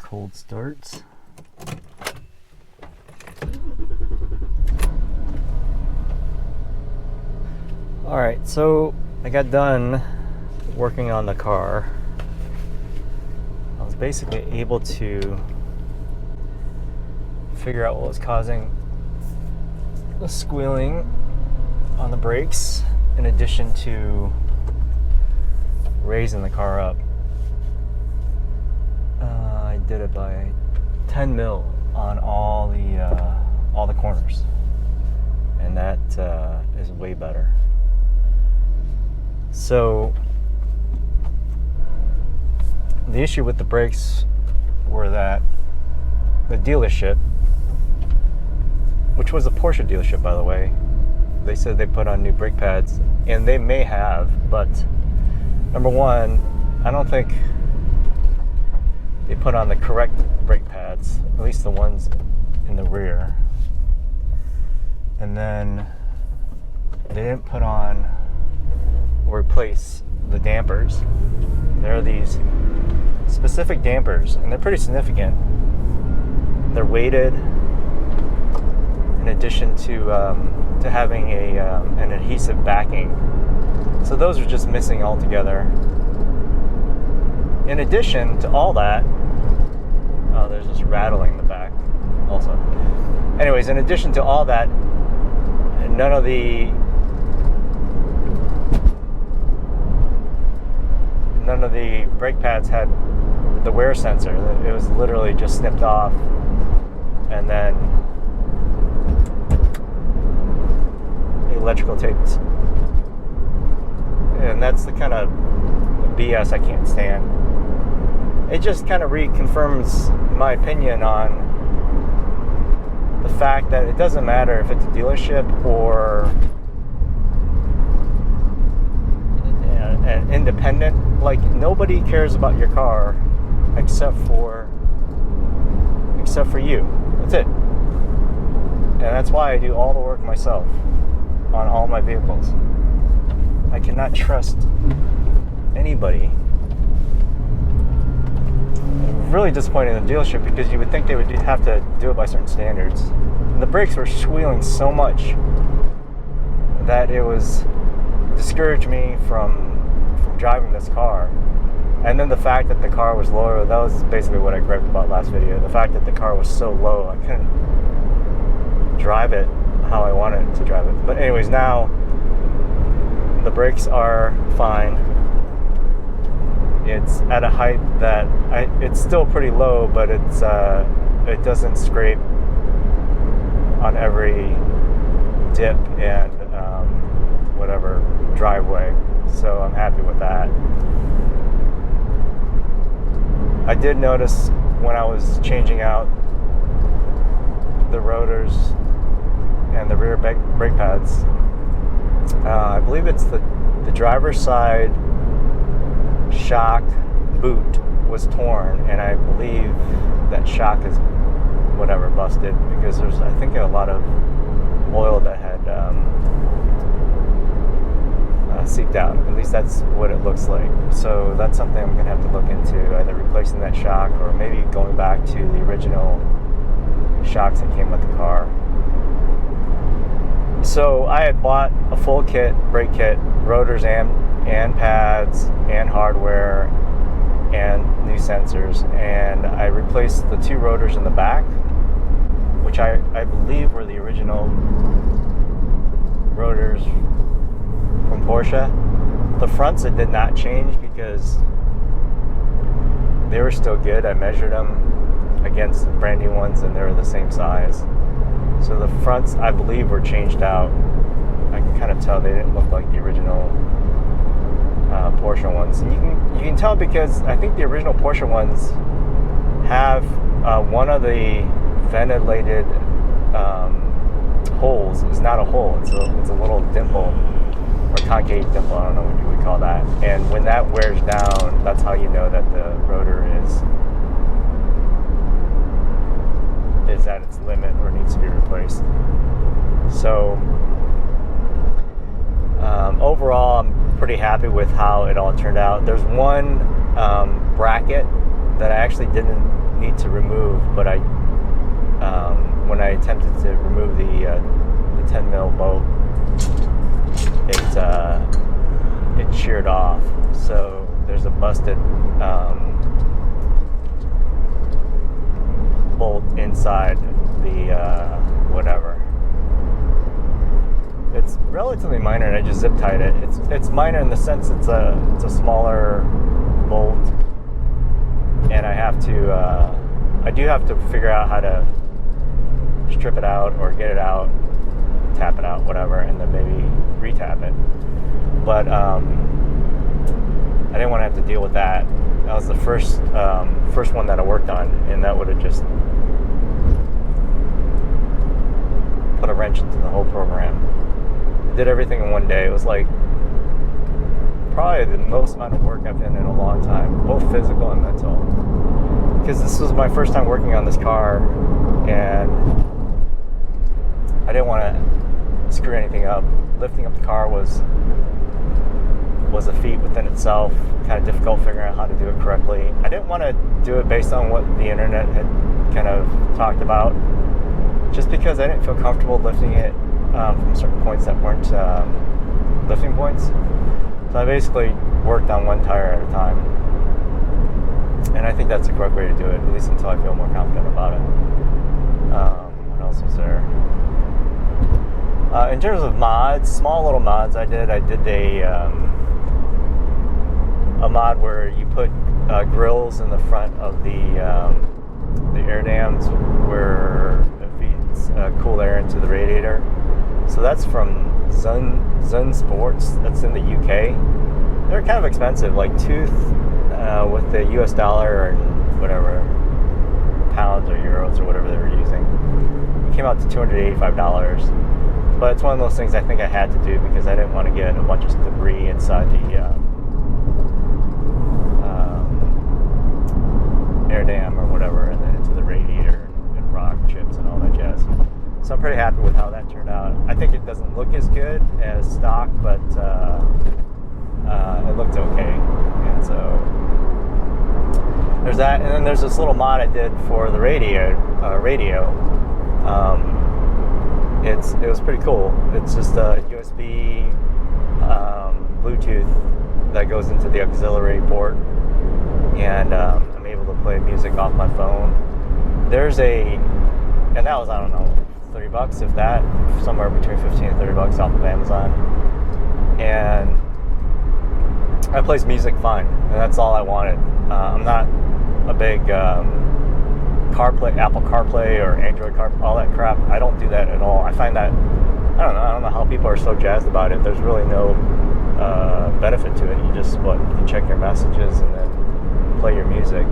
Cold starts. Alright, so I got done working on the car. I was basically able to figure out what was causing the squealing on the brakes, in addition to raising the car up. I did it by 10 mil on all the corners, and that is way better. So the issue with the brakes were that the dealership, which was a Porsche dealership, by the way, they said they put on new brake pads, and they may have, but number one, I don't think they put on the correct brake pads, at least the ones in the rear. And then they didn't put on or replace the dampers. There are these specific dampers, and they're pretty significant. They're weighted, in addition to having an adhesive backing. So those are just missing altogether. In addition to all that, there's this rattling in the back also. Anyways, in addition to all that, none of the brake pads had the wear sensor. It was literally just snipped off and then electrical taped. And that's the kind of BS I can't stand. It just kind of reconfirms my opinion on the fact that it doesn't matter if it's a dealership or an independent. Like, nobody cares about your car except for you. That's it. And that's why I do all the work myself on all my vehicles. I cannot trust anybody. I'm really disappointed in the dealership, because you would think they would have to do it by certain standards. And the brakes were squealing so much that it was discouraged me from driving this car. And then the fact that the car was lower, that was basically what I griped about last video. The fact that the car was so low, I couldn't drive it how I wanted to drive it. But anyways, now the brakes are fine. It's at a height that it's still pretty low, but it doesn't scrape on every dip and whatever driveway. So I'm happy with that. I did notice when I was changing out the rotors and the rear brake pads, I believe it's the driver's side shock boot was torn, and I believe that shock is whatever busted, because there's, I think, a lot of oil that had seeped out. At least that's what it looks like. So that's something I'm gonna have to look into, either replacing that shock or maybe going back to the original shocks that came with the car. So I had bought a full kit, brake kit, rotors and pads and hardware and new sensors, and I replaced the two rotors in the back, which I believe were the original rotors from Porsche. The fronts, it did not change because they were still good. I measured them against the brand new ones, and they were the same size. So the fronts, I believe, were changed out. I can kind of tell they didn't look like the original Porsche ones. And you can tell because I think the original Porsche ones have one of the ventilated holes is not a hole. It's a little dimple, or concave dimple. I don't know what you would call that. And when that wears down, that's how you know that the rotor is at its limit or needs to be replaced. So overall, I'm pretty happy with how it all turned out. There's one bracket that I actually didn't need to remove, but when I attempted to remove the 10 mil bolt, it sheared off. So there's a busted bolt inside the whatever. It's relatively minor, and I just zip tied it. It's minor in the sense it's a smaller bolt, and I do have to figure out how to strip it out or get it out, tap it out, whatever, and then maybe retap it. But I didn't want to have to deal with that. That was the first one that I worked on, and that would have just put a wrench into the whole program. I did everything in one day. It was like probably the most amount of work I've done in a long time, both physical and mental. Because this was my first time working on this car, and I didn't want to screw anything up. Lifting up the car was a feat within itself, kind of difficult figuring out how to do it correctly. I didn't want to do it based on what the internet had kind of talked about, just because I didn't feel comfortable lifting it from certain points that weren't lifting points. So I basically worked on one tire at a time, and I think that's the correct way to do it, at least until I feel more confident about it. What else was there? In terms of mods, small little mods I did a mod where you put grills in the front of the air dams where it feeds cool air into the radiator. So that's from Zun Sports. That's in the UK. They're kind of expensive, like tooth with the US dollar and whatever, pounds or euros or whatever they were using. It came out to $285. But it's one of those things I think I had to do because I didn't want to get a bunch of debris inside the air dam or whatever, and then into the radiator and rock chips and all that jazz. So I'm pretty happy with how that turned out. I think it doesn't look as good as stock, but it looked okay. And so there's that. And then there's this little mod I did for the radio. It was pretty cool. It's just a USB Bluetooth that goes into the auxiliary port, and I'm able to play music off my phone. And that was, I don't know, $30, if that, somewhere between $15 and $30 off of Amazon. And I plays music fine, and that's all I wanted. I'm not a big CarPlay, Apple CarPlay or Android CarPlay, all that crap. I don't do that at all. I find that, I don't know how people are so jazzed about it. There's really no benefit to it. You can check your messages and then play your music,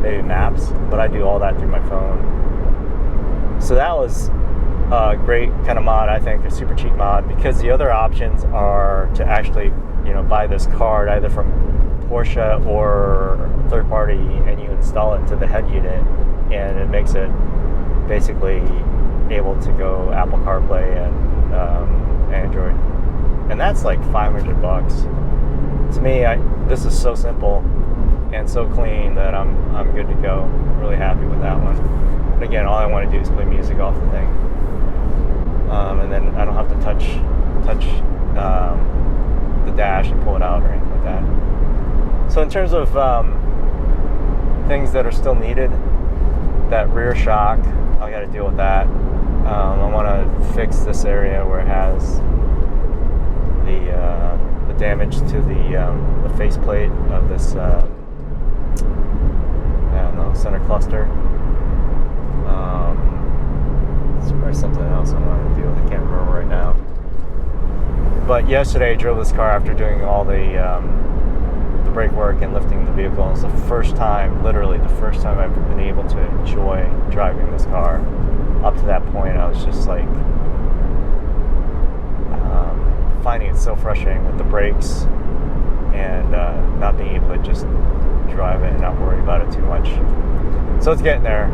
maybe maps, but I do all that through my phone. So that was a great kind of mod, I think, a super cheap mod, because the other options are to actually, buy this card either from Porsche or third party, and you install it to the head unit, and it makes it basically able to go Apple CarPlay and Android, and that's like $500. To me, this is so simple and so clean that I'm good to go. I'm really happy with that one. But again, all I want to do is play music off the thing, and then I don't have to touch the dash and pull it out or anything like that. So in terms of things that are still needed, that rear shock, I got to deal with that. I want to fix this area where it has the damage to the faceplate of this center cluster. It's probably something else I want to deal with. I can't remember right now. But yesterday I drove this car after doing all the brake work and lifting the vehicle. It's the first time, literally the first time I've been able to enjoy driving this car. Up to that point, I was just like finding it so frustrating with the brakes and not being able to just drive it and not worry about it too much. So it's getting there.